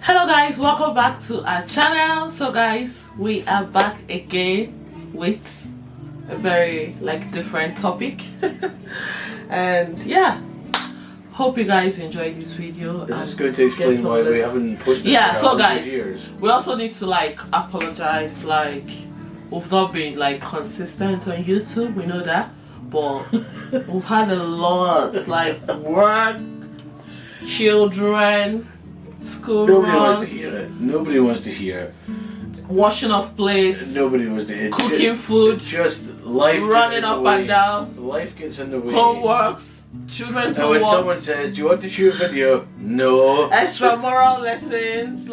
Hello guys, welcome back to our channel. So guys, we are back again with a very different topic and yeah, hope you guys enjoyed this video. This is going to explain why we haven't posted so guys years. We also need to apologize, we've not been consistent on YouTube, we know that, but we've had a lot work, children, school Nobody wants to hear washing of plates, nobody wants to hear cooking food, just life running up and down, life gets in the way, homeworks, children's and homework. when someone says, do you want to shoot a video? No. Extra moral lessons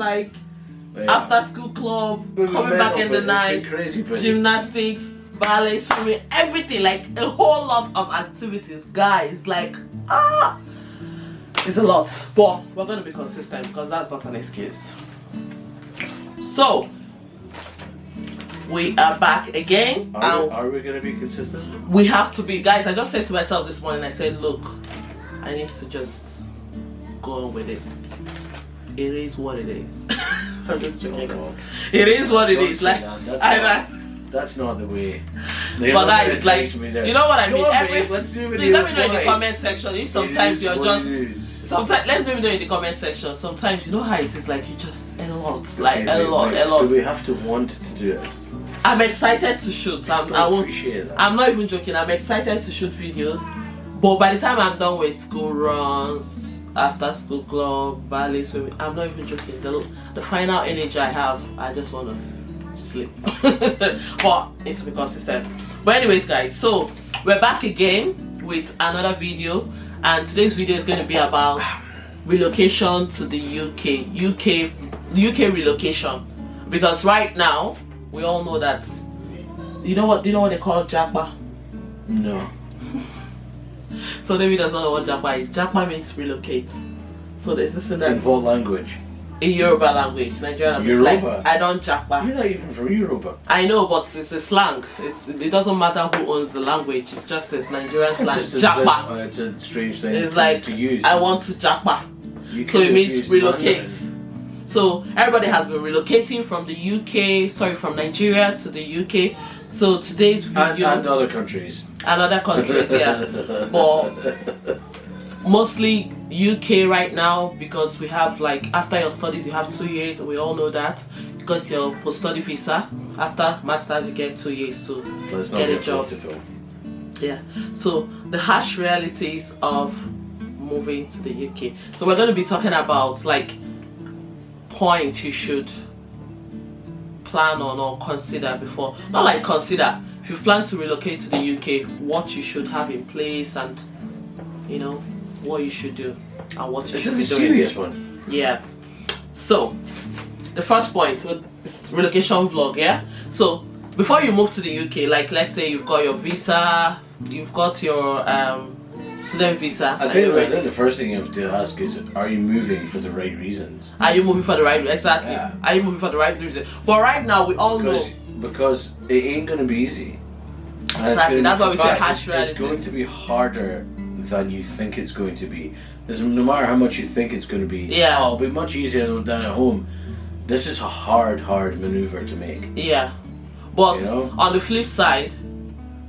after school club, coming back in the night, crazy, gymnastics, ballet, swimming, everything, a whole lot of activities, guys. It's a lot, but we're going to be consistent because that's not an excuse. So we are back again. Are we going to be consistent? We have to be, guys. I just said to myself this morning, I said, look, I need to just go on with it. It is what it is. I'm just joking. Oh, it is what it is. That's not the way. But guys, you know what I mean? Let's do it. Please let me know in the comment section if sometimes you're just. Sometimes let me know in the comment section. Sometimes you know how it is, you just a lot, a lot. We have to want to do it. I'm excited to shoot. I appreciate that. I'm not even joking. I'm excited to shoot videos. But by the time I'm done with school runs, after school club, ballet, swimming, I'm not even joking. The final energy I have, I just want to sleep. But it's to be consistent. But anyways, guys, so we're back again with another video, and today's video is going to be about relocation to the UK relocation, because right now we all know that you know what they call Japa? No. So David does not know what Japa is. Japa means relocate. So there's this thing that's in what language? In Yoruba language, Nigerian language. I don't Japa. You're not even from Yoruba. I know, but it's a slang. It doesn't matter who owns the language. It's just this Nigerian slang. Japa. It's a strange thing. It's to use. I want to Japa. So it means relocate. So everybody has been relocating from from Nigeria to the UK. So today's video and other countries. And other countries, yeah. But mostly UK right now, because we have after your studies you have 2 years. We all know that. You got your post-study visa. After masters you get 2 years to get a job. Yeah. So the harsh realities of moving to the UK. So we're going to be talking about points you should plan on or consider before. Not consider. If you plan to relocate to the UK, what you should have in place, and what you should do and what you should be doing. This is a serious one. Yeah. So the first point is relocation vlog. Yeah. So before you move to the UK, let's say you've got your visa, you've got your student visa. I think the first thing you have to ask is, are you moving for the right reasons? Are you moving for the right reason? Exactly. Yeah. Are you moving for the right reason? But right now we all know, because it ain't going to be easy. Exactly. That's why we say harsh reality. It's going to be harder than you think it's going to be. No matter how much you think it's going to be, it'll be much easier than at home. This is a hard maneuver to make. Yeah. But on the flip side,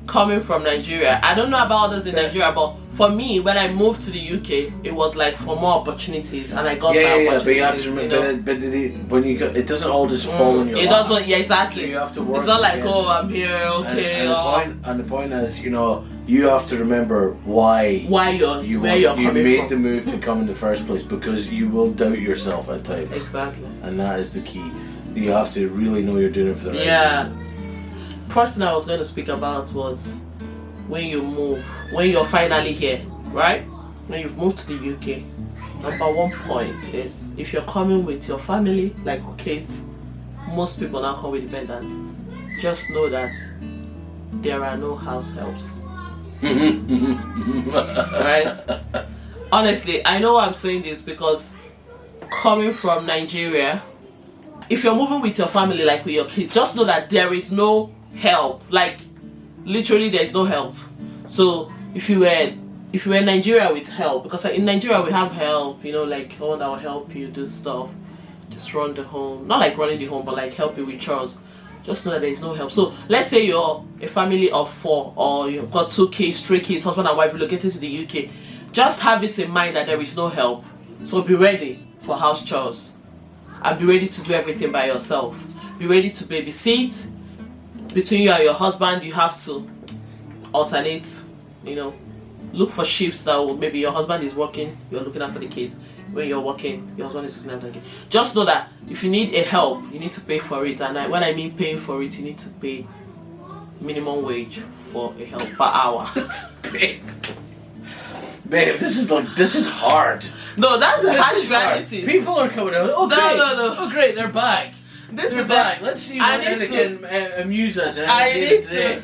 coming from Nigeria, I don't know about others in Nigeria, but for me, when I moved to the UK, it was for more opportunities, and I got my opportunities. But you have to remember, it doesn't all just fall in your lap. It doesn't. Yeah, exactly. You have to work. It's not I'm here, okay. And the point is, you have to remember where you're coming from. You made the move to come in the first place, because you will doubt yourself at times. Exactly. And that is the key. You have to really know you're doing it for the right reason. First thing I was going to speak about was when you move, when you're finally here, right? When you've moved to the UK, number one point is, if you're coming with your family, kids, most people now come with dependents, just know that there are no house helps. Right? Honestly, I know I'm saying this because coming from Nigeria, if you're moving with your family, with your kids, just know that there is no help. Literally there's no help. So if you were in Nigeria with help, because in Nigeria we have help, someone that will help you do stuff, just run the home. Not like running the home, but like help you with chores. Just know that there is no help. So let's say you're a family of 4, or you've got 2 kids, 3 kids, husband and wife relocated to the UK. Just have it in mind that there is no help. So be ready for house chores. And be ready to do everything by yourself. Be ready to babysit. Between you and your husband, you have to alternate, look for shifts that will, maybe your husband is working, you're looking after the kids. When you're working, your husband is looking after the kids. Just know that if you need a help, you need to pay for it. And when I mean paying for it, you need to pay minimum wage for a help per hour. Babe, this is hard. No, that's a harsh reality. People are coming out. Oh, great. No. Oh, great, they're back. They're back. Let's see what they can amuse us. I need to.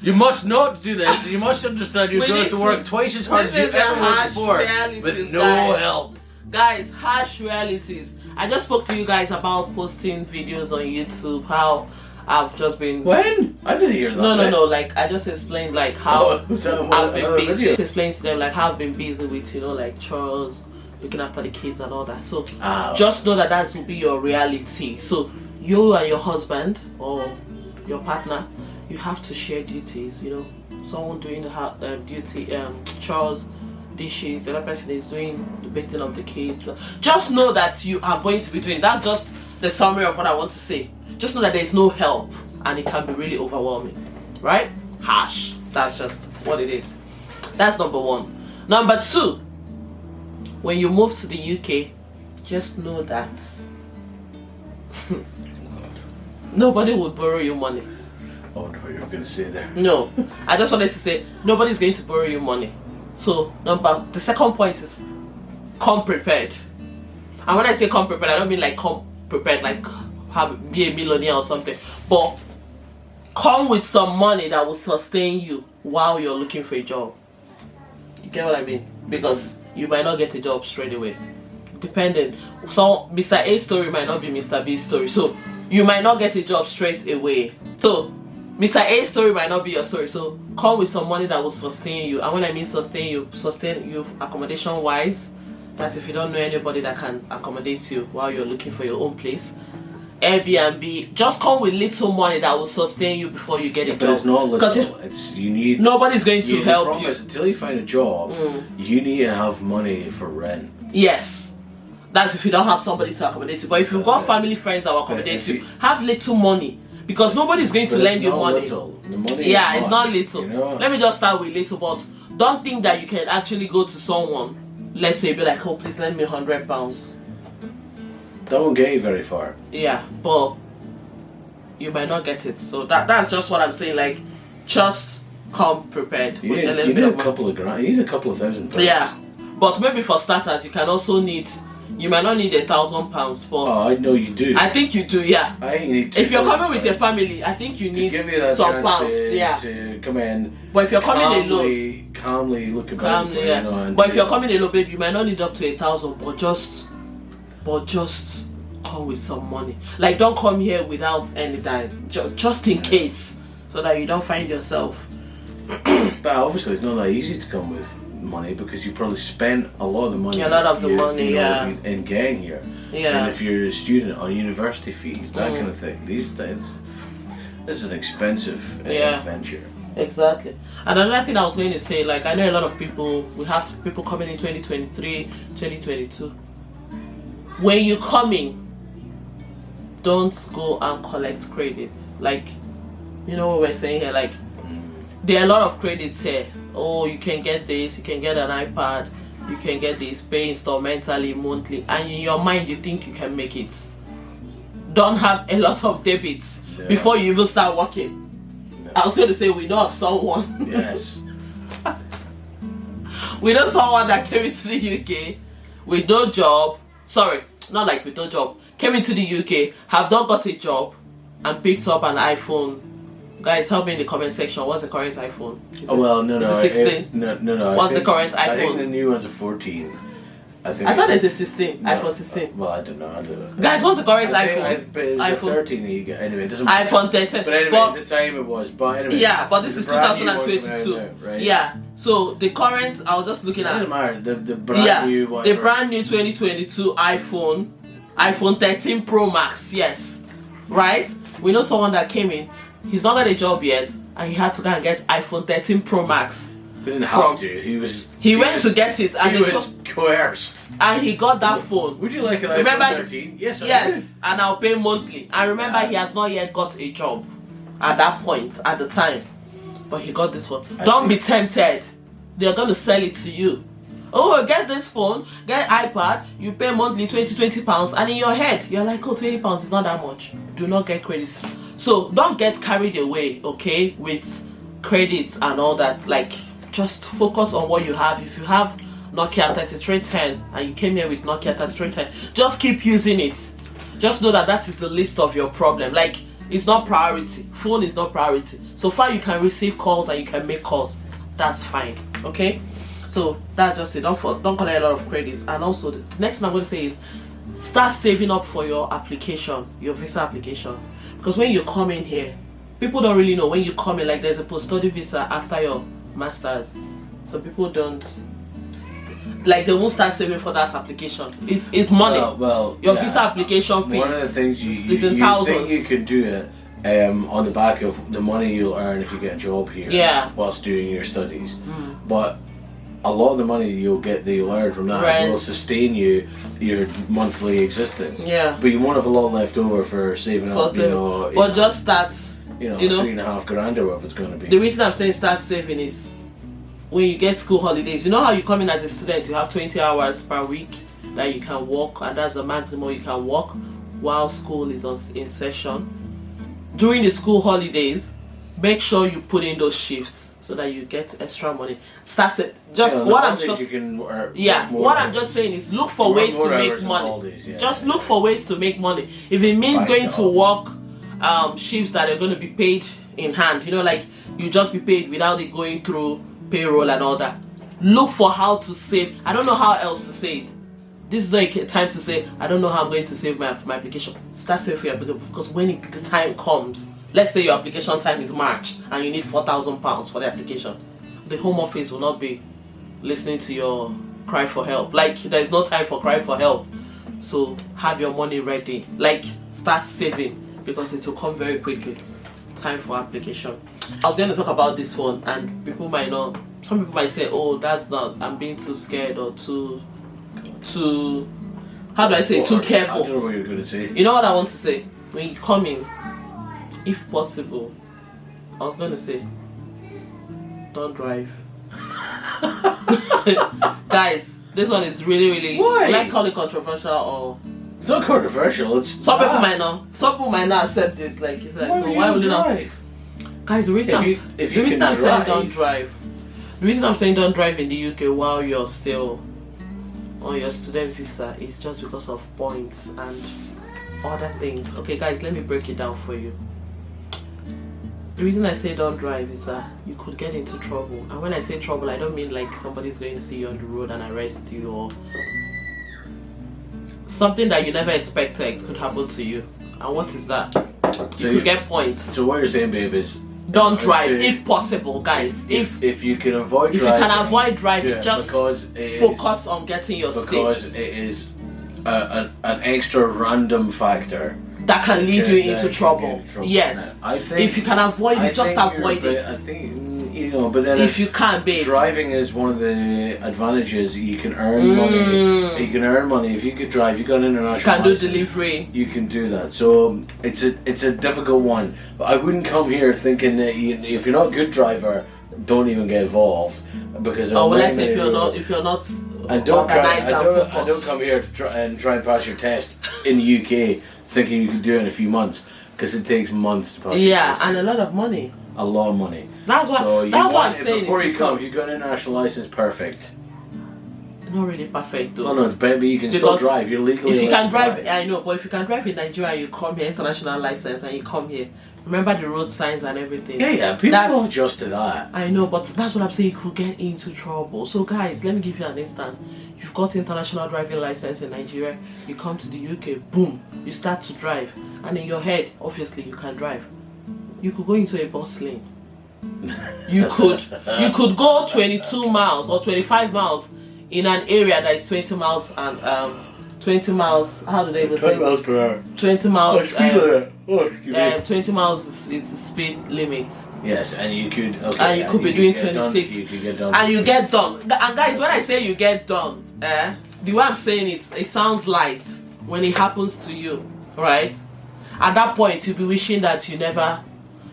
You must not do this. You must understand you're going to work twice as hard as you ever worked before with no help. Guys, harsh realities. I just spoke to you guys about posting videos on YouTube, how I've just been... When? I didn't hear that. No. Like, I just explained, like, how I've been busy. Explained to them, like, how I've been busy with, like, chores, looking after the kids and all that. So, just know that will be your reality. So, you and your husband or your partner, you have to share duties, someone doing duty, chores, dishes, the other person is doing the bathing of the kids. Just know that you are going to be doing. That's just the summary of what I want to say. Just know that there is no help, and it can be really overwhelming, right? Harsh. That's just what it is. That's number 1. Number 2, when you move to the UK, just know that nobody will borrow you money. I wonder what you were going to say there. No, I just wanted to say nobody's going to borrow you money. So the second point is come prepared. And when I say come prepared, I don't mean like come prepared like be a millionaire or something, but come with some money that will sustain you while you're looking for a job. You get what I mean? Because you might not get a job straight away, depending. So Mr. A's story might not be Mr. B's story, so you might not get a job straight away. So Mr. A's story might not be your story, so come with some money that will sustain you. And when I mean sustain you accommodation wise. That's if you don't know anybody that can accommodate you while you're looking for your own place. Airbnb, just come with little money that will sustain you before you get a job. But it's not little. Nobody's going to help you. Until you find a job, you need to have money for rent. Yes. That's if you don't have somebody to accommodate you. But if you've got family friends that will accommodate you, have little money. Because nobody's going to lend you money. The money it's not little. Let me just start with little, but don't think that you can actually go to someone, let's say, be like, oh, please lend me £100. That won't get you very far. Yeah, but you might not get it. So that's just what I'm saying. Like, just come prepared with a little bit of money. You need a couple of £1,000. Yeah, but maybe for starters, you can also need. You might not need £1,000, but I know you do. I think you do. Yeah. I think you need. If you're coming with your family, I think you need some pounds. To come in. But if you're coming alone, calmly look about. But if you're coming alone, babe, you might not need up to £1,000, but just come with some money. Like, don't come here without any dime, just in case, so that you don't find yourself. But obviously, it's not that easy to come with money because you probably spent a lot of the money. In getting here. Yeah. And if you're a student on university fees, that kind of thing. This is an expensive venture. Exactly. And another thing I was going to say, like, I know a lot of people. We have people coming in 2023, 2022. When you're coming, don't go and collect credits. Like, you know what we're saying here? Like, there are a lot of credits here. Oh, you can get this, you can get an iPad, you can get this, pay instrumentally, monthly, and in your mind you think you can make it. Don't have a lot of debits before you even start working. I was going to say, we know of someone. Yes. We know someone that came into the UK with no job. Sorry, not like with no job. Came into the UK, have not got a job, and picked up an iPhone. Guys, help me in the comment section. What's the current iPhone? Is it 16? No. What's the current iPhone? I think the new one's a 14. I thought it's a 16. No, iPhone 16. Well, I don't know. Guys, what's the current iPhone? iPhone 13 that you get. Anyway, it doesn't matter. iPhone 13. But anyway, at the time it was. But anyway. Yeah, but this is 2022. Now, right? Yeah. So the current, I was just looking at. It doesn't matter. The brand new one. The brand new 2022 iPhone iPhone 13 Pro Max, yes, right? We know someone that came in, he's not got a job yet, and he had to go and get iPhone 13 Pro Max. He didn't have to. He went to get it, and he was coerced. And he got that phone. Would you like an iPhone 13? Yes, yes, and I'll pay monthly. And remember, he has not yet got a job at that point, at the time. But he got this one. Don't be tempted. They're going to sell it to you. Oh, get this phone, get iPad, you pay monthly 20 pounds, and in your head, you're like, oh, 20 pounds is not that much. Do not get credits. So don't get carried away, okay, with credits and all that. Like, just focus on what you have. If you have Nokia 3310 and you came here with Nokia 3310, just keep using it. Just know that that is the list of your problem. Like, it's not priority. Phone is not priority. So far you can receive calls and you can make calls. That's fine, okay? So that's just it. Don't collect a lot of credits. And also the next thing I'm going to say is start saving up for your application, your visa application. Because when you come in here, people don't really know when you come in, like there's a post-study visa after your master's. So people don't, like, they won't start saving for that application. It's money. Well, your visa application fees. One of the things you thousands. think you could do it on the back of the money you'll earn if you get a job here. Yeah. Whilst doing your studies, but a lot of the money you'll earn from that will sustain your monthly existence. Yeah. But you won't have a lot left over for saving up. But just start. $3,500 or whatever it's going to be. The reason I'm saying start saving is when you get school holidays. You know how you come in as a student, you have 20 hours per week that you can work, and that's the maximum you can work while school is in session. During the school holidays, make sure you put in those shifts so that you get extra money. Start it. What I'm just saying is look for ways to make money. Just look for ways to make money. If it means going to work shifts that are going to be paid in hand, like you just be paid without it going through payroll and all that. Look for how to save. I don't know how else to say it. This is not a time to say I don't know how I'm going to save my application. Start saving for your application, because when the time comes, let's say your application time is March and you need £4,000 for the application, the Home Office will not be listening to your cry for help. Like, there is no time for cry for help. So have your money ready. Like, start saving, because it will come very quickly. Time for application. I was going to talk about this one, and some people might say, oh, that's not, I'm being too scared or too how do I say, too careful. I don't know what you're going to say. You know what I want to say? When you come in, if possible, I was going to say, don't drive. Guys, this one is really, why? I call it controversial, or it's not controversial. Some people might not accept this. Like, it's like, why would you drive? Guys, the reason I'm saying don't drive. The reason I'm saying don't drive in the UK while you're still on your student visa is just because of points and other things. Okay, guys, let me break it down for you. The reason I say don't drive is that you could get into trouble. And when I say trouble, I don't mean like somebody's going to see you on the road and arrest you, or something that you never expected could happen to you. And what is that? You could get points. So what you're saying, babe, is don't drive if possible, guys. If you can avoid driving, just focus on getting your stay. Because it is an extra random factor that can lead you into trouble. Yes. I think, if you can avoid it, just avoid it. I think, but then if you can, babe. Driving is one of the advantages. You can earn money. You can earn money if you could drive. You got an international. You can do license, delivery. You can do that. So it's a difficult one. But I wouldn't come here thinking that if you're not a good driver, don't even get involved, because if you're not and don't come here to try and pass your test in the UK thinking you can do it in a few months, because it takes months to pass. And a lot of money. A lot of money. That's what I'm saying. Before you come, you got an international license, perfect. Not really perfect though. Oh no, but you can still drive. You're legally. If you can drive, I know, but if you can drive in Nigeria, you come here, international license, and you come here. Remember the road signs and everything. Yeah, people don't adjust to that. I know, but that's what I'm saying. You could get into trouble. So guys, let me give you an instance. You've got international driving license in Nigeria. You come to the UK, boom, you start to drive, and in your head, obviously, you can drive. You could go into a bus lane. You could go 22 miles or 25 miles in an area that is 20 miles and 20 miles. How do they even say 20 miles per hour. 20 miles. Speed limit. 20 miles is the speed limit. Yes, and you could. Okay, And you could be doing 26. You could get done. And you get done. And guys, when I say you get done, the way I'm saying it sounds light when it happens to you, right? At that point, you'll be wishing that you never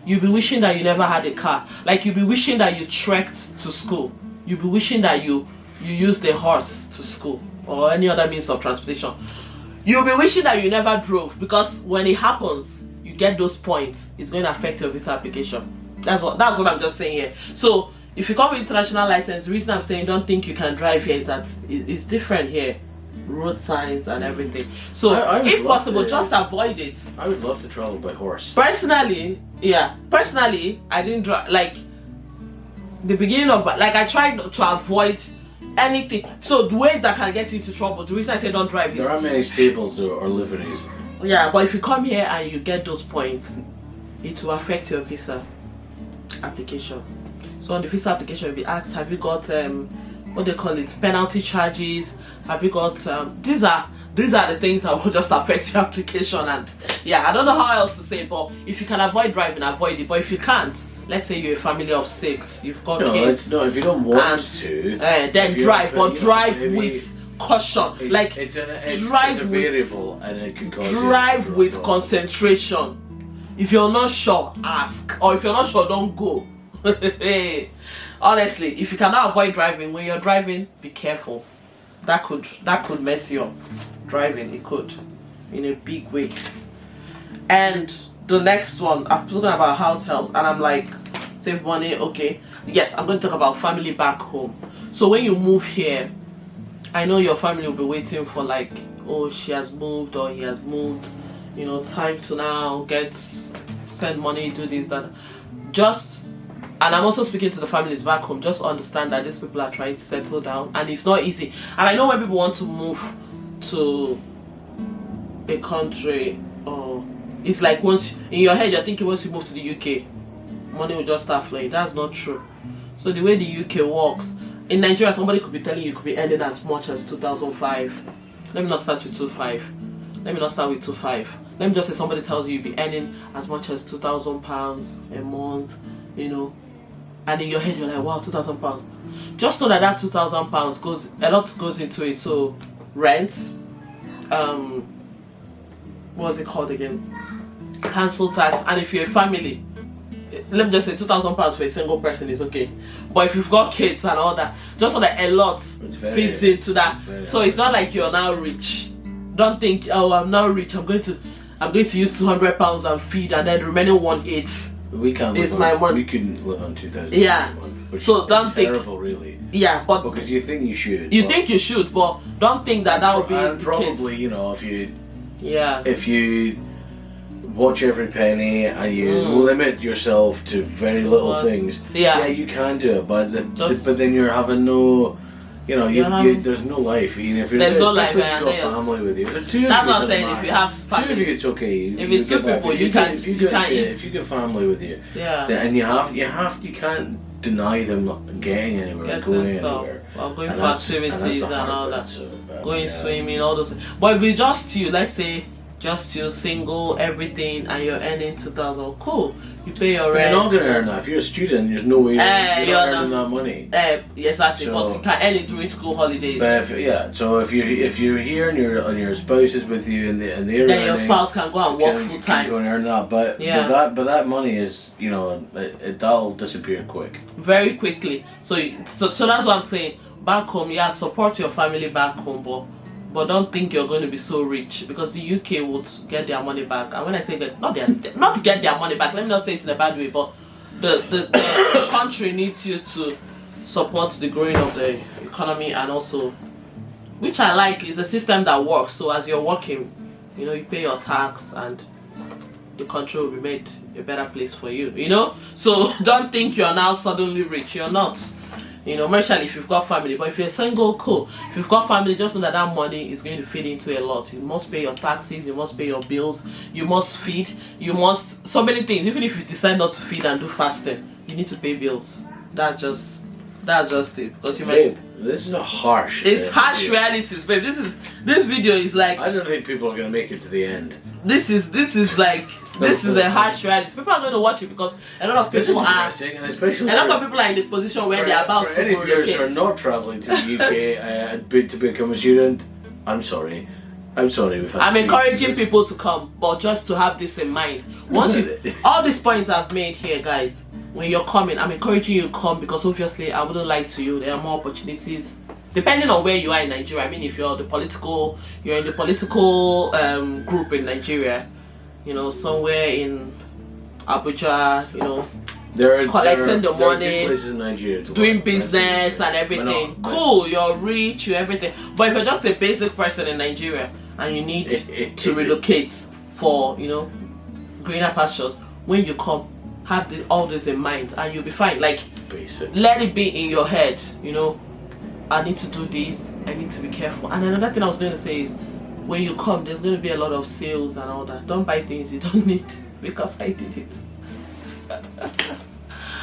had a car. Like, you'll be wishing that you trekked to school. You'll be wishing that you used the horse to school or any other means of transportation. You'll be wishing that you never drove, because when it happens, you get those points, it's going to affect your visa application. That's what I'm just saying here. So if you come with international license, the reason I'm saying don't think you can drive here is that it's different here. Road signs and everything. So if possible, just avoid it. I would love to travel by horse. Personally, I didn't drive. Like, the beginning of, like, I tried to avoid anything. So the ways that can get you into trouble, the reason I say don't drive is there aren't many stables or liveries. Yeah, but if you come here and you get those points, it will affect your visa application. So on the visa application, you'll be asked, have you got what they call it, penalty charges? Have you got these are the things that will just affect your application. And yeah, I don't know how else to say, but if you can avoid driving, avoid it. But if you can't, let's say you're a family of 6, you've got kids. It's not, if you don't want to, then drive, but drive with caution. It's a variable, and it can cause drive with concentration. If you're not sure, ask, or if you're not sure, don't go. Honestly, if you cannot avoid driving, when you're driving, be careful. That could mess you up. Driving, it could, in a big way. And the next one, I've spoken about house helps, and I'm like, save money, okay. Yes, I'm going to talk about family back home. So when you move here, I know your family will be waiting for, like, oh, she has moved or he has moved, time to now send money, do this, that. And I'm also speaking to the families back home, just understand that these people are trying to settle down, and it's not easy. And I know when people want to move to a country, it's like once in your head you're thinking once you move to the UK, money will just start flowing. That's not true. So the way the UK works, in Nigeria, somebody could be telling you could be earning as much as 2005. Let me not start with 25. Let me not start with 25. Let me just say somebody tells you you'll be earning as much as £2,000 a month, and in your head you're like, wow, £2,000. Just know that £2,000 a lot goes into it. So rent, what's it called again? Council tax, and if you're a family, let me just say £2,000 for a single person is okay. But if you've got kids and all that, just so that a lot feeds into that. So it's not like you're now rich. Don't think, oh, I'm now rich, I'm going to use £200 and feed, and then the remaining 1/8. We can't. We couldn't live on 2,000. Yeah. A month, which so is don't terrible, really. Yeah, but because you think you should. You think you should, but don't think that would be the probably case. if you watch every penny and you limit yourself to very little things. Yeah, you can do it, but then you're having no. There's no life. Even if there's no life, you've got family with you. That's what I'm saying. If you have family, 2 of you, it's okay. If it's 2 people, you can eat. If you get family with you, and you can't deny them getting anywhere, going anywhere. Well, going for activities and all that, going swimming, all those. But if it's just you, let's say. Just you single, everything, and you're earning 2,000. Cool. You pay your rent. You're not gonna earn that. If you're a student, there's no way you're not earning that money. Exactly. So, but you can earn it during school holidays. But so if you're here and your spouse is with you and they're then earning, your spouse can go and work full time. You can go and earn that. But that money is that'll disappear quick. Very quickly. So that's what I'm saying. Back home, support your family back home, but don't think you're going to be so rich, because the UK would get their money back. And when I say not to get their money back, let me not say it in a bad way, but the country needs you to support the growing of the economy, and also, which I like, is a system that works. So as you're working, you pay your tax, and the country will be made a better place for you. So don't think you're now suddenly rich. You're not. Especially if you've got family. But if you're single, cool. If you've got family, just know that money is going to feed into a lot. You must pay your taxes, you must pay your bills, you must feed, so many things. Even if you decide not to feed and do fasting, you need to pay bills. That's just That's just it. Because you babe, this is a harsh. It's harsh realities, babe. This video is like. I don't think people are gonna make it to the end. This is a harsh reality. People are going to watch it because a lot of people are. And especially a lot of people are in the position where they're about to relocate. Any viewers who are not traveling to the UK to become a student, I'm sorry. I'm encouraging people to come, but just to have this in mind. Once all these points I've made here, guys, when you're coming, I'm encouraging you to come because obviously I wouldn't lie to you. There are more opportunities depending on where you are in Nigeria. I mean, if you're in the political group in Nigeria, you know, somewhere in Abuja, you know, collecting the money, doing business and everything. Cool, you're rich, you're everything. But if you're just a basic person in Nigeria and you need to relocate for, you know, greener pastures, when you come, have all this in mind and you'll be fine. Like, let it be in your head, you know, I need to do this, I need to be careful. And another thing I was going to say is, when you come, there's going to be a lot of sales and all that. Don't buy things you don't need, because I did it.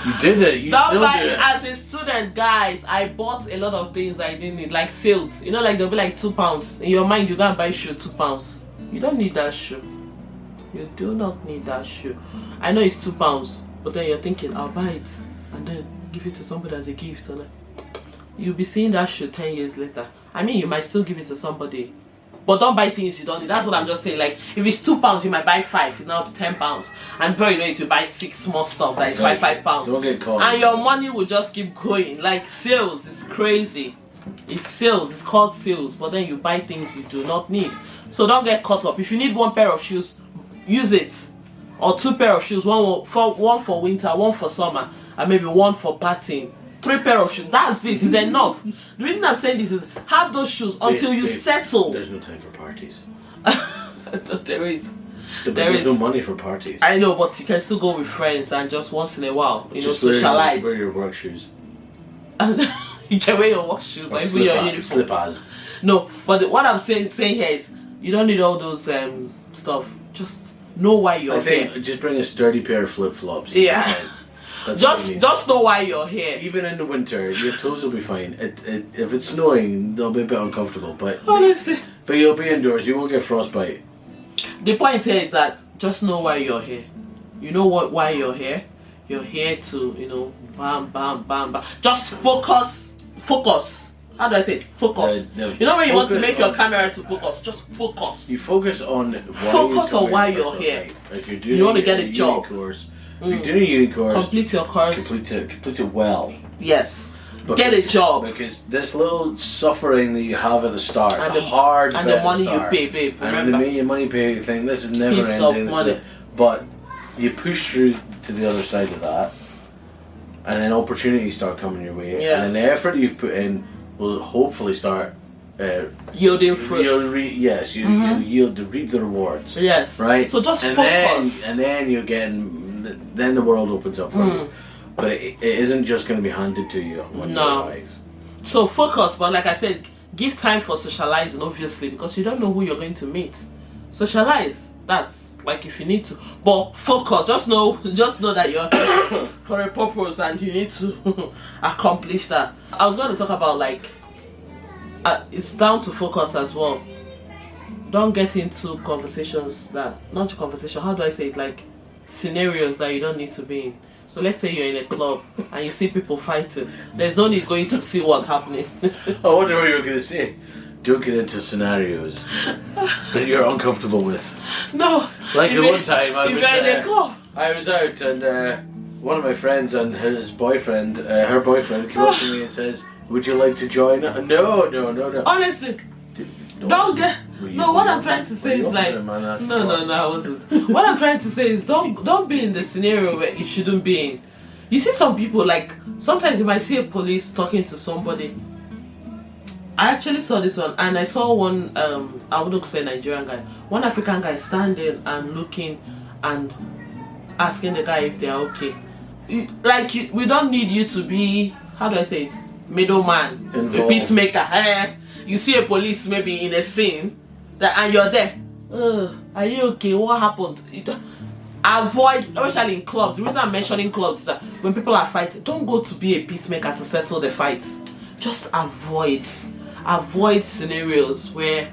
You did it. You don't still buy did it. As a student, guys, I bought a lot of things I didn't need, like sales. You know, like they'll be like £2. In your mind, you gotta buy shoe £2. You don't need that shoe. You do not need that shoe. I know it's £2, but then you're thinking, I'll buy it and then give it to somebody as a gift. And you'll be seeing that shoe 10 years later. I mean, you might still give it to somebody, but don't buy things you don't need. That's what I'm just saying. Like, if it's £2, you might buy 5. It's now £10. And before you know it, you buy 6 small stuff that is £5. Don't get caught. And your money will just keep going. Like, sales is crazy. It's sales. It's called sales. But then you buy things you do not need. So don't get caught up. If you need 1 pair of shoes, use it. Or 2 pair of shoes. One for winter, 1 for summer, and maybe 1 for partying. 3 pair of shoes. That's it. It's enough. The reason I'm saying this is, have those shoes until you settle. There's no time for parties. There is. There's no money for parties. I know, but you can still go with friends and just once in a while, you know, socialize. Wear your work shoes. And you can wear your work shoes or even your uniform. Slippers. No, but what I'm saying here is, you don't need all those stuff. Just know why you're here. Just bring a sturdy pair of flip-flops. Yeah. Just know why you're here. Even in the winter, your toes will be fine. If it's snowing, they'll be a bit uncomfortable. But honestly, you'll be indoors. You won't get frostbite. The point here is that just know why you're here. You know why you're here. You're here to, you know, bam, bam, bam, bam. Just focus. How do I say it? Focus. You know when you want to make your camera to focus, just focus. You focus on why you're here. If you're doing you want to get a job. Course, you're doing a uni course. Complete your course. Complete it well. Yes. Get a job. Because this little suffering that you have at the start, and the money you pay, babe. Remember? And the money pay, you think this is never ending. But you push through to the other side of that, and then opportunities start coming your way. Yeah. And then the effort you've put in will hopefully start yielding fruits. You'll reap the rewards. Yes. Right. So just focus. And then you're getting. Then the world opens up for you. But it isn't just going to be handed to you when you arrive. So focus, but like I said, give time for socializing, obviously, because you don't know who you're going to meet. Socialize. That's like if you need to. But focus. Just know that you're here for a purpose and you need to accomplish that. I was going to talk about like, it's down to focus as well. Don't get into conversations how do I say it? Like scenarios that you don't need to be in. So let's say you're in a club and you see people fighting. There's no need going to see what's happening. I wonder what you were going to say. Don't get into scenarios that you're uncomfortable with. No. Like the one time I was out and one of my friends and his boyfriend, her boyfriend, came up to me and says, "Would you like to join?" No. Honestly. Don't get. No, what I'm trying to say is like. No, I wasn't. What I'm trying to say is don't be in the scenario where you shouldn't be in. You see some people, like, sometimes you might see a police talking to somebody. I actually saw this one, and I saw one, I wouldn't say Nigerian guy, one African guy standing and looking and asking the guy if they're okay. We don't need you to be, how do I say it, middleman, a peacemaker. You see a police maybe in a scene, and you're there. Are you okay? What happened? avoid, especially in clubs. The reason I'm mentioning clubs is that when people are fighting, don't go to be a peacemaker to settle the fights. Just avoid scenarios where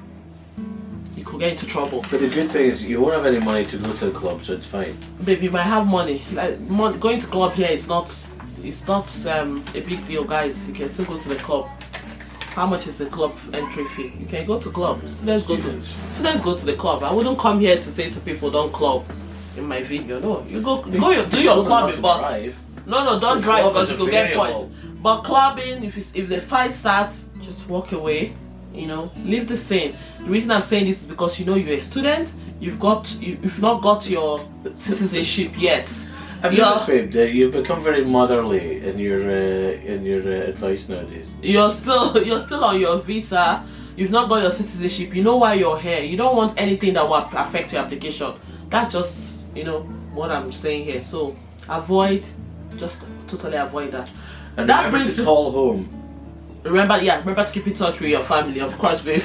you could get into trouble. But the good thing is you won't have any money to go to the club, so it's fine. Baby, you might have money. Going to club here is not a big deal, guys. You can still go to the club. How much is the club entry fee? You can go to club. Students go to the club. I wouldn't come here to say to people don't club in my video. No, you do your clubbing, but no, don't drive because you could get points. But clubbing, if the fight starts, just walk away. You know, leave the scene. The reason I'm saying this is because you're a student. You've not got your citizenship yet. Have you noticed, babe, that you've become very motherly in your advice nowadays? You're still on your visa. You've not got your citizenship. You know why you're here. You don't want anything that will affect your application. That's just what I'm saying here. So just totally avoid that. And that brings to call home. Remember to keep in touch with your family, of course, babe.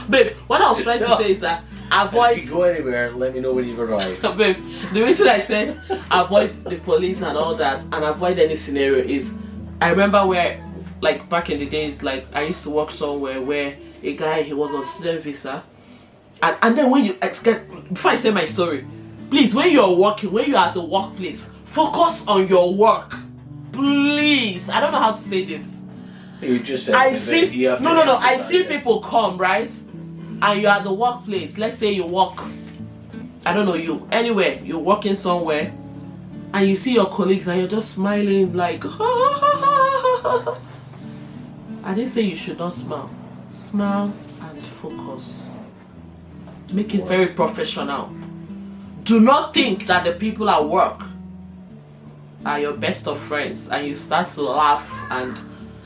Babe, what I was trying to say is that avoid. If you go anywhere, let me know when you've arrived. Babe, the reason I said avoid the police and all that and avoid any scenario is, I remember where, like back in the days, like I used to work somewhere where a guy, he was on student visa, and then when before I say my story, please, when you're working, when you're at the workplace, focus on your work, please. I don't know how to say this. You just said I see people come, right? And you're at the workplace. Let's say you work, I don't know, anywhere, you're working somewhere, and you see your colleagues and you're just smiling like, I didn't say you should not smile. Smile and focus. Make it very professional. Do not think that the people at work are your best of friends and you start to laugh. And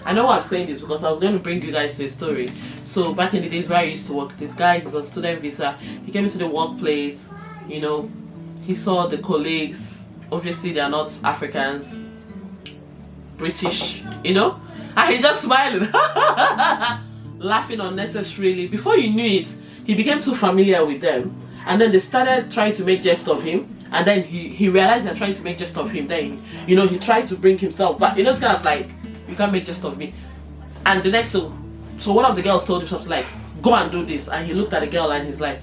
I know why I'm saying this because I was going to bring you guys to a story. So back in the days where I used to work, this guy is on student visa. He came into the workplace, he saw the colleagues. Obviously they are not Africans, British, and he just smiling, laughing unnecessarily. Before you knew it, he became too familiar with them, and then they started trying to make jest of him. And then he realized they're trying to make jest of him. Then he tried to bring himself back. It's kind of like, you can't make jest of me. And the next, so one of the girls told him something like, go and do this. And he looked at the girl and he's like,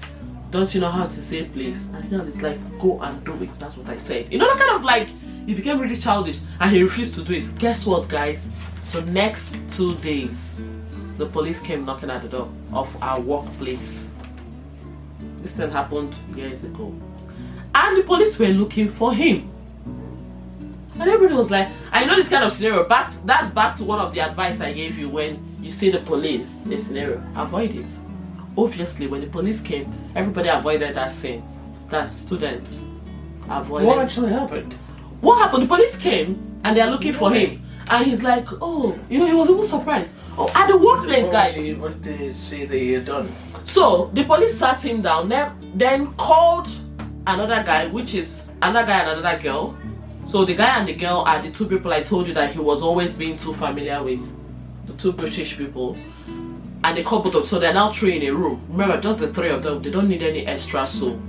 don't you know how to say please? And the girl is like, go and do it. That's what I said. That kind of like, he became really childish and he refused to do it. Guess what, guys? The next 2 days, the police came knocking at the door of our workplace. This thing happened years ago. And the police were looking for him. And everybody was like, I know this kind of scenario. That's back to one of the advice I gave you when you see the police, a scenario. Avoid it. Obviously, when the police came, everybody avoided that scene. That students avoided. What actually happened? What happened? The police came and they are looking for him. And he's like, oh, he was even surprised. Oh, at the workplace, guys. What did they say that he had done? So, the police sat him down, then called another guy, which is another guy and another girl. So the guy and the girl are the two people I told you that he was always being too familiar with. The two British people. And they called both of them. So they're now three in a room. Remember, just the three of them. They don't need any extra so.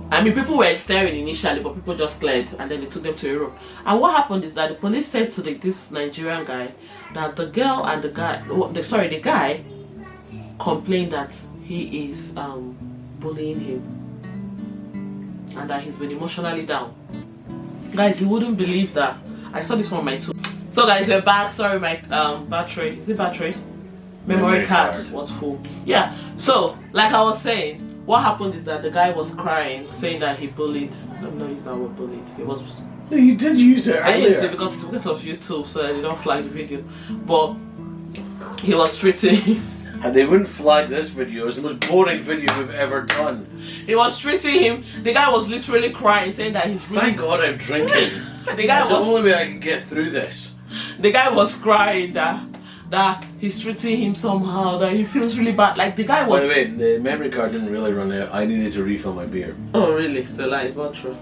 I mean, people were staring initially, but people just cleared. And then they took them to a room. And what happened is that the police said to this Nigerian guy that the girl and the guy complained that he is bullying him. And that he's been emotionally down. Guys, you wouldn't believe that. I saw this on my too. So guys, we're back. Sorry, my battery. Is it battery? Memory card was full. Yeah. So, like I was saying, what happened is that the guy was crying, saying that he bullied. I'm not using that word bullied. He was. No, you did use it earlier. I used it because of YouTube, so they don't flag the video. But he was treating. And they wouldn't flag this video. It's the most boring video we've ever done. He was treating him. The guy was literally crying, saying that he's really. Thank God I'm drinking. That's the only way I can get through this. The guy was crying that that he's treating him somehow, that he feels really bad. Like the guy was. By the way, the memory card didn't really run out. I needed to refill my beer. Oh really? It's a lie. It's not true.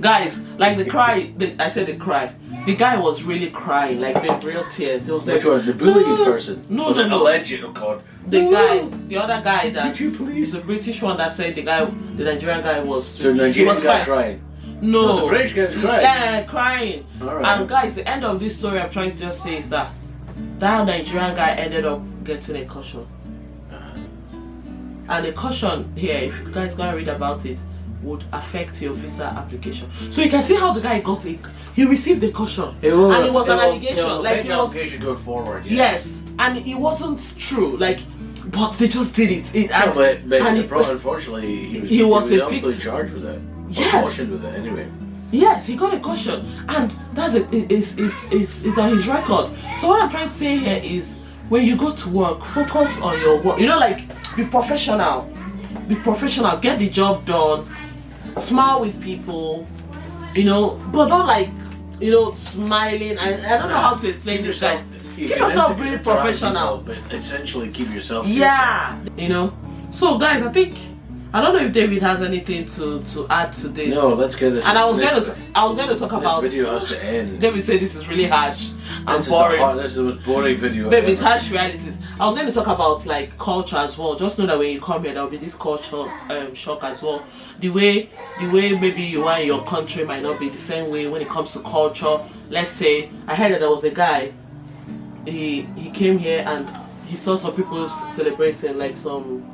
Guys, like the cry. I said the cry. The guy was really crying, like with real tears. He was like, which one? The bullying person? No. Alleged. Oh God. The other guy that. Would you please? The British one that said the Nigerian guy was. So the Nigerian guy crying. No, the British guy was crying. Yeah, crying. All right. And guys, the end of this story I'm trying to just say is that Nigerian guy ended up getting a caution. And the caution here, if you guys go and read about it, would affect your visa application. So you can see how the guy got it. He received the caution, and it was an allegation. Like it was allegation going forward. Yes, and it wasn't true. Like, but they just did it. Unfortunately, he was also charged with it. Yes. Cautioned with it anyway. Yes, he got a caution, and that's is on his record. So what I'm trying to say here is, when you go to work, focus on your work. You know, like, be professional. Be professional. Get the job done. Smile with people. You know, but not like, you know, smiling. I don't know how to explain this, guys. Keep yourself really professional, but essentially keep yourself. Yeah, you know. So, guys, I don't know if David has anything to add to this. No, let's get this. And I was going to talk about. This video has to end. David said this is really harsh and boring. This is the most boring video. David's harsh realities. I was going to talk about like culture as well. Just know that when you come here, there will be this culture shock as well. The way maybe you are in your country might not be the same way when it comes to culture. Let's say I heard that there was a guy. He came here and he saw some people celebrating, like some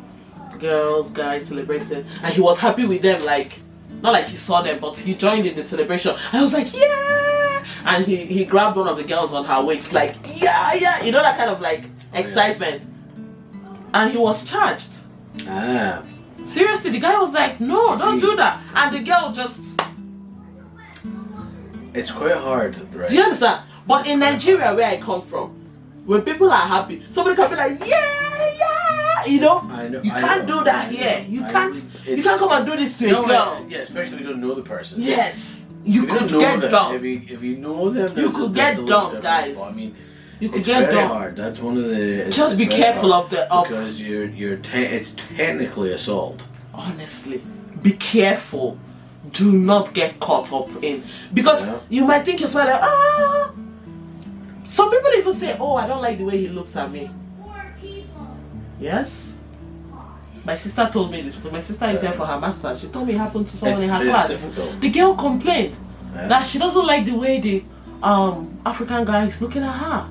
guys celebrating, and he was happy with them, like not like he saw them, but he joined in the celebration. I was like, yeah, and he grabbed one of the girls on her waist, like yeah, you know, that kind of like excitement, and he was charged. Seriously, the guy was like, no, don't do that, and the girl just. It's quite hard, right? Do you understand? But in Nigeria, where I come from, when people are happy, somebody can be like, yeah. You know, you can't do that here. You can't come and do this to a girl. Yeah, especially if you don't know the person. Yes, you could get dumped. If you know them, you could get dumped, guys. I mean, you could it's get very dumped. hard. That's one of the. Just be careful of the because it's technically assault. Honestly, be careful. Do not get caught up in, because you might think you're smiling. Some people even say, "Oh, I don't like the way he looks at me." Yes. My sister told me this because my sister is here for her master's. She told me it happened to someone in her class. Difficult. The girl complained that she doesn't like the way the African guy is looking at her.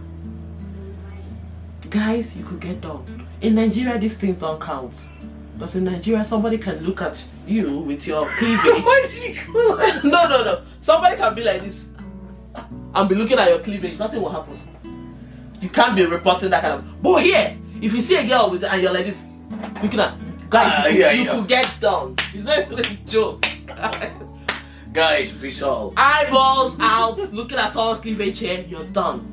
Guys, you could get done. In Nigeria, these things don't count. Because in Nigeria, somebody can look at you with your cleavage. No. Somebody can be like this and be looking at your cleavage. Nothing will happen. You can't be reporting that kind of. But here, if you see a girl with and you're like this, looking at guys, you could get done. It's not even a joke. Guys, be subtle. Eyeballs out, looking at someone's cleavage here, you're done.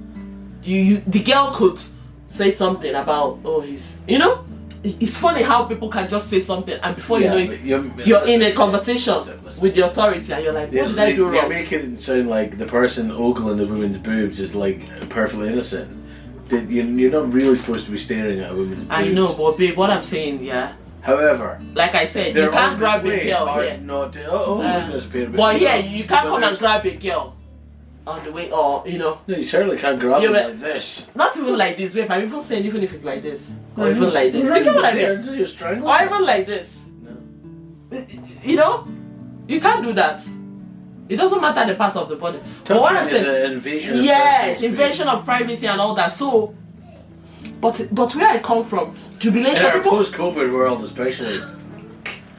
The girl could say something about, he's, you know. It's funny how people can just say something and before you know it, you're in a conversation with the authority and you're like, what did I do wrong? You're making it sound like the person ogling the woman's boobs is like perfectly innocent. You're not really supposed to be staring at a woman's boobs. I know, but babe, what I'm saying, however, like I said, you can't grab a girl here. But here, you can't come and grab a girl on the way, or you know. No, you certainly can't grab them like this. Not even like this, babe. I'm even saying even if it's like this, or even like this. Think about it. Or even like this. No. You know, you can't do that. It doesn't matter the part of the body. But what I'm saying, invasion of privacy and all that. So, but where I come from, jubilation. In our post-COVID world, especially.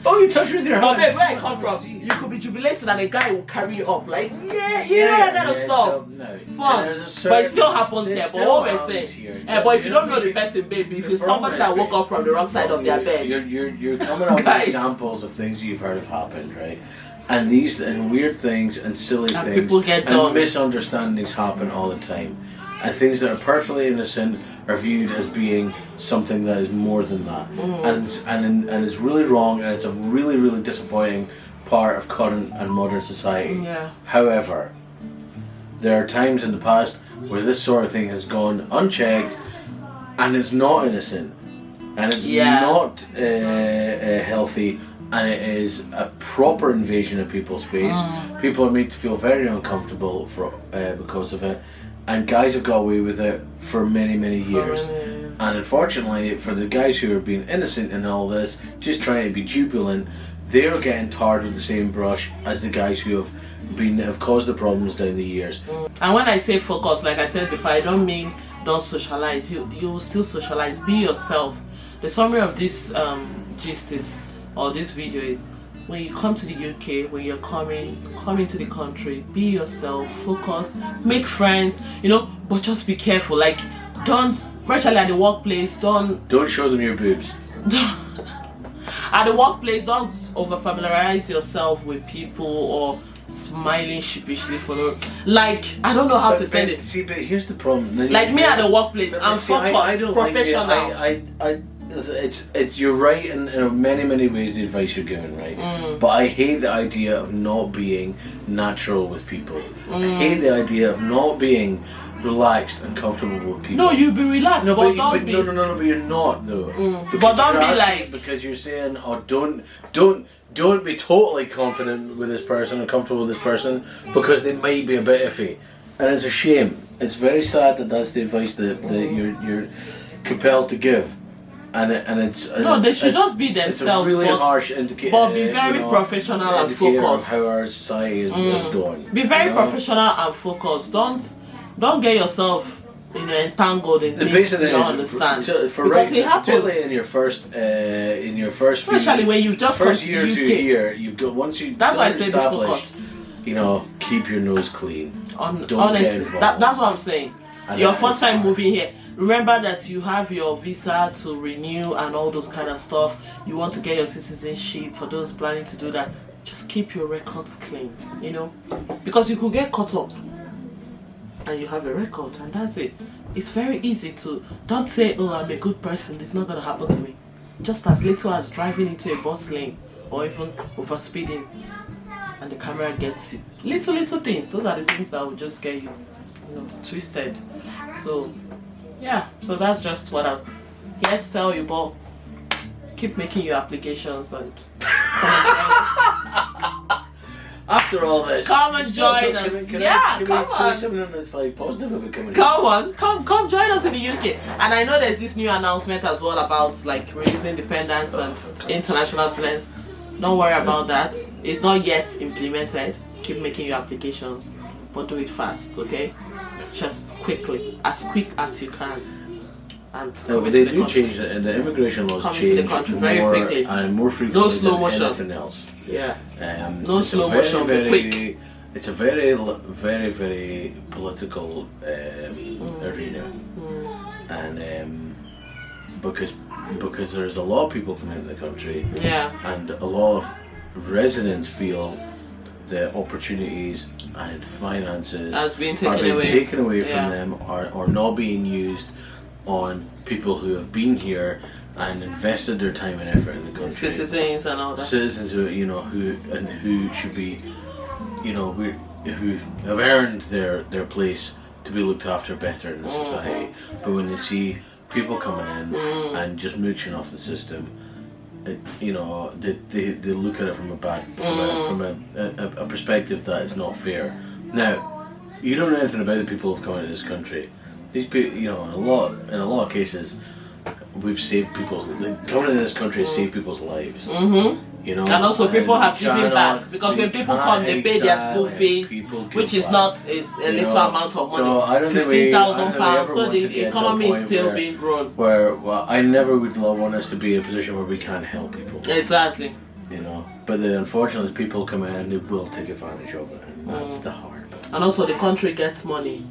Oh, you touch with your hand. But where I come from, you could be jubilating and a guy will carry you up, like you know that kind of stuff. No. Fun, but it still happens here. But what we're saying, but if you don't know the person, baby, if it's somebody that woke up from the wrong side of their bed, you're coming up with examples of things you've heard have happened, right? And these and weird things and silly things people get done. And misunderstandings happen all the time. And things that are perfectly innocent are viewed as being something that is more than that. And it's really wrong, and it's a really, really disappointing part of current and modern society. Yeah. However, there are times in the past where this sort of thing has gone unchecked, and it's not innocent, and it's not healthy, and it is a proper invasion of people's space. People are made to feel very uncomfortable because of it, and guys have got away with it for many, many years. And unfortunately, for the guys who are being innocent in all this, just trying to be jubilant, they're getting tarred with the same brush as the guys who have caused the problems down the years. And when I say focus, like I said before, I don't mean don't socialize. You will still socialize. Be yourself. The summary of this gist is, or this video is, when you come to the UK, when you're coming to the country, be yourself, focus, make friends, but just be careful. Like, don't, especially at the workplace, don't show them your boobs. At the workplace, don't over familiarize yourself with people or smiling sheepishly for no. Like, I don't know how to explain it. See, but here's the problem. Like me at the workplace, I'm focused, professional. You're right in many, many ways the advice you're given, right? But I hate the idea of not being natural with people. I hate the idea of not being relaxed and comfortable with people. No, you be relaxed, but don't be. No, but you're not though. But don't be like, because you're saying, oh, don't be totally confident with this person and comfortable with this person because they might be a bit iffy, and it's a shame. It's very sad that that's the advice that you're compelled to give. They should just be themselves. It's a really harsh indicator. But be very professional and focused. Of how our society is going. Be very professional and focused. Don't get yourself entangled in things you don't understand. Because it happens. Particularly in your first especially when you've just first come year to to UK. a year, you've got once you that's why I say established, keep your nose clean. Don't honestly, get involved. that's what I'm saying. Your first time moving here, remember that you have your visa to renew and all those kind of stuff. You want to get your citizenship. For those planning to do that, just keep your records clean, because you could get caught up and you have a record, and that's it. It's very easy to, don't say, oh, I'm a good person, it's not going to happen to me. Just as little as driving into a bus lane or even over speeding and the camera gets you. Little things, those are the things that will just get you twisted. So yeah, so that's just what I'm here to tell you. But keep making your applications and after all this, come and join us. Come on. Something that's like positive about coming. Come join us in the UK. And I know there's this new announcement as well about like reducing dependents and international students. Don't worry about that. It's not yet implemented. Keep making your applications, but do it fast, okay? Just quickly, as quick as you can. And they do change the immigration laws. Change to the country very quickly and more frequently. No slow motion. Anything else. Yeah. No slow motion. Quick. It's a very, very, very political arena, and because there's a lot of people coming into the country. Yeah. And a lot of residents feel the opportunities and finances are being taken away from them, or not being used on people who have been here and invested their time and effort in the country. Citizens and all that. Citizens who should be, who have earned their place to be looked after better in the society. But when they see people coming in and just mooching off the system, they look at it from a perspective that is not fair. Now, you don't know anything about the people who've come into this country. These people, in a lot of cases, we've saved coming into this country has saved people's lives. And also people have given back, because when people come, they pay their school fees, which is not a little amount of money. So I don't think £15,000. So the economy is still being grown. I never would want us to be in a position where we can't help people. Exactly. But the unfortunate is people come in and they will take advantage of it, and that's the hard part. And also the country gets money.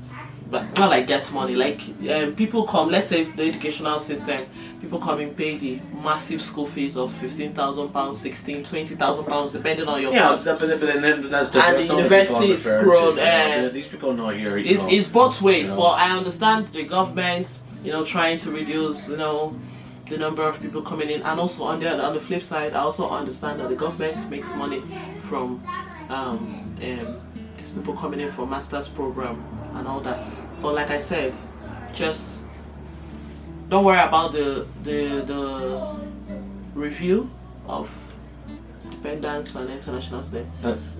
But not like gets money, like people come, let's say the educational system, people come and pay the massive school fees of £15,000, 16, £20,000, depending on your course. But then that's and the university is grown. These people are not here. It's both ways, but I understand the government, trying to reduce, the number of people coming in, and also on the flip side, I also understand that the government makes money from these people coming in for master's program and all that. But like I said, just don't worry about the review of dependence and international student.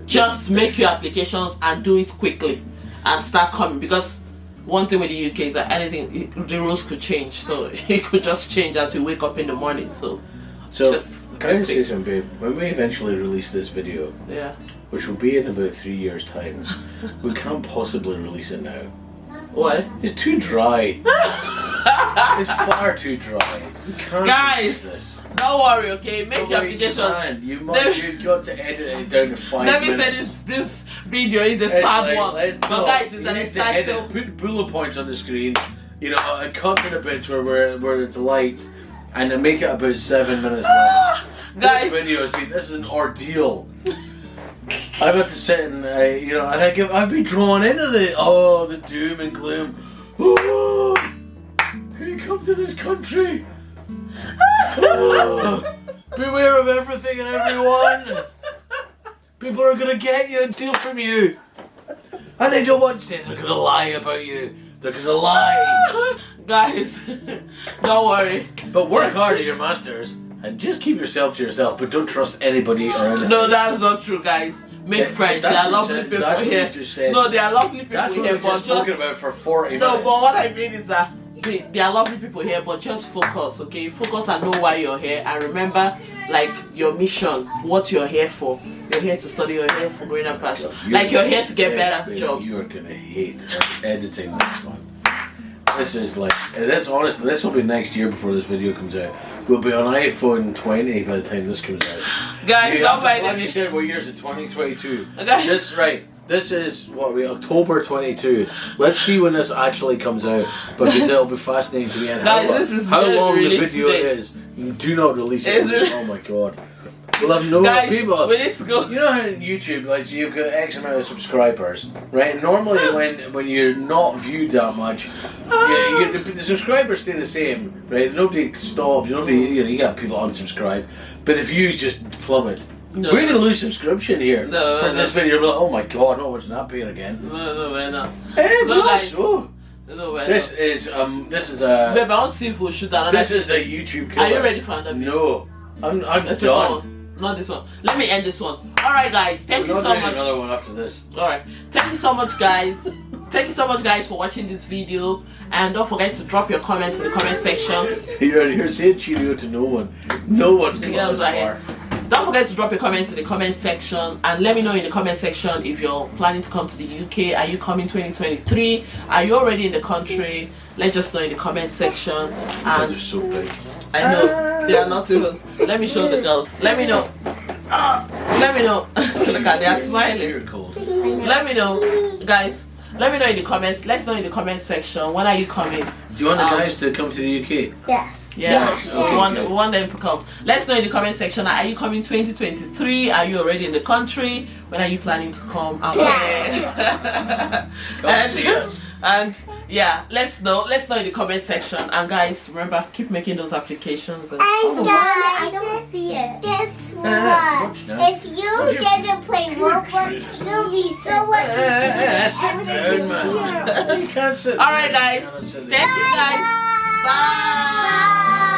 Just make your applications and do it quickly and start coming, because one thing with the UK is that anything, the rules could change, so it could just change as you wake up in the morning. So just can I just say something, babe? When we eventually release this video, which will be in about 3 years' time, we can't possibly release it now. Why? It's too dry. It's far too dry. We can't Guys, release this. Don't worry, okay? Make your applications. You've got to edit it down to 5 Let minutes. me say this video is a sad one. But guys, it's an exciting. Put bullet points on the screen, you know, and cut to the bits where it's light, and then make it about 7 minutes long. Guys, this video this is an ordeal. I've had to sit and you know, and I'd be drawn into the doom and gloom. Oh, can you come to this country? Oh, beware of everything and everyone. People are gonna get you and steal from you, and they don't want to. They're gonna lie about you. They're gonna lie. Guys, don't worry. But work hard at your masters and just keep yourself to yourself. But don't trust anybody or anything. No, that's not true, guys. Make friends. There are lovely people here. No, there are lovely people that's here. That's what we're just talking about for 40 minutes. No, but what I mean is that there are lovely people here, but just focus, okay? Focus and know why you're here, and remember, like, your mission, what you're here for. You're here to study, you're here for greener passion. Like, you're here to get better jobs. You're gonna hate editing this one. This is like, honestly, this will be next year before this video comes out. We'll be on iPhone 20 by the time this comes out. Guys, don't mind me. You said, what year is it? 2022. This right. This is October 22. Let's see when this actually comes out, because it'll be fascinating to me. And how long the video is. Do not release it. Oh my god. We'll have no people. We need to go. You know how on YouTube, like, so you've got X amount of subscribers, right? And normally, when you're not viewed that much, the subscribers stay the same, right? Nobody stops. You got people unsubscribe, but the views just plummet. No. We're gonna lose subscription here from this video. We're like, oh my god, not watching that pain again. No, we're not. Hey, so guys, this is a. Babe, I want to see if we'll shoot another. This is a YouTube killer. Are you ready for another video? No, I'm done. Not this one. Let me end this one. Alright, guys. Thank you so much. Another one after this. Alright. Thank you so much, guys. Thank you so much, guys, for watching this video. And don't forget to drop your comments in the comment section. You're saying cheerio to no one. No one's going this far. Don't forget to drop your comments in the comment section, and let me know in the comment section if you're planning to come to the UK. Are you coming 2023? Are you already in the country? Let us know in the comment section. And they're so big. I know they are not even. Let me show the girls. Let me know. Let me know. Look at, they are smiling. Let me know, guys. Let me know in the comments. Let's know in the comment section. When are you coming? Do you want the guys to come to the UK? Yes. Yes. We want them to come. Let's know in the comment section. Are you coming 2023? Are you already in the country? When are you planning to come? Come see us. And yeah, let's know in the comment section. And guys, remember, keep making those applications. And I don't see it. Guess what? If you get to play Roblox, you'll be so lucky You can't sit. Alright, guys. Thank you, guys. Bye.